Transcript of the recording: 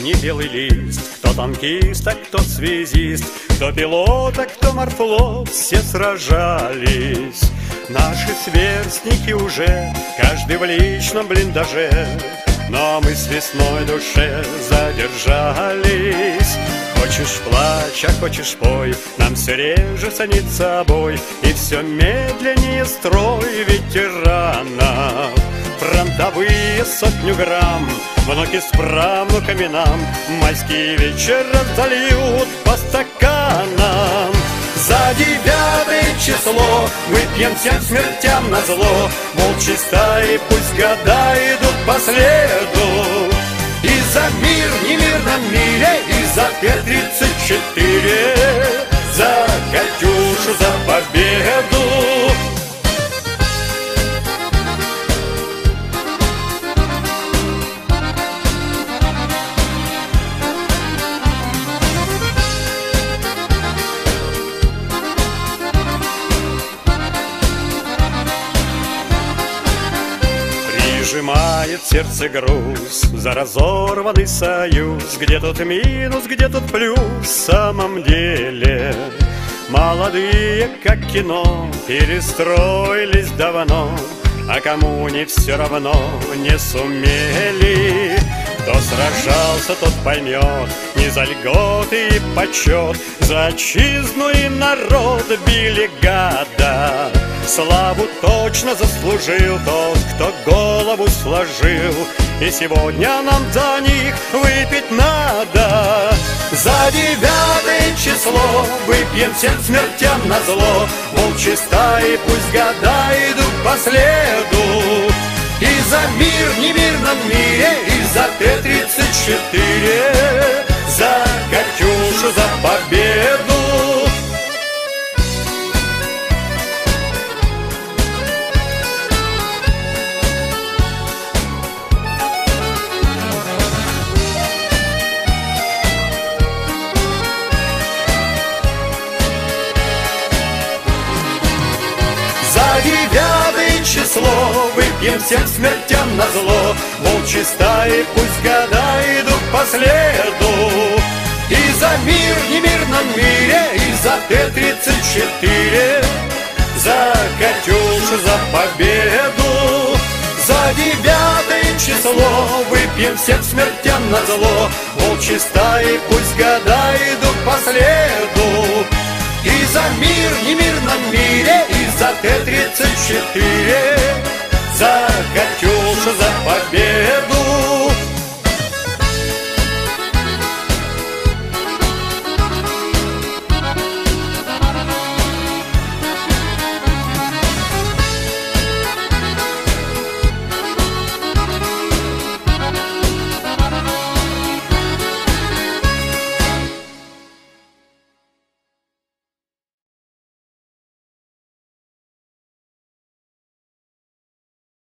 не белый лист. Кто танкист, а кто связист, кто пилот, а кто морфлот, все сражались. Наши сверстники уже, каждый в личном блиндаже, но мы с весной душе задержались. Хочешь плачь, а хочешь пой, нам все реже ценится бой, и все медленнее строй ветеранов. Фронтовые 100 грамм, внуки с правнуками нам майские вечера зальют по стаканам. За 9 число выпьем всем смертям назло, волчьи стаи пусть года идут по следу. И за мир в немирном мире, и за Т-34, за Катюшу, за победу. Сжимает сердце груз за разорванный союз. Где тут минус, где тут плюс в самом деле? Молодые, как кино, перестроились давно, а кому не все равно не сумели. Кто сражался, тот поймет, не за льготы и почет, за отчизну и народ били гада. Славу точно заслужил тот, кто голову сложил, и сегодня нам за них выпить надо. За 9 число выпьем всем смертям назло, волчьи стаи пусть года идут по следу. И за мир в немирном мире, и за Т-34, за Катюшу, за победу. За 9 число выпьем всем смертям назло, волчьи стаи пусть года идут по следу. И за мир в немирном мире, и за Т-34, за Катюшу, за победу. За 9 число выпьем всем смертям назло, волчьи стаи пусть года идут по следу. И за мир в немирном мире, и за Т-34, за Катюшу, за победу.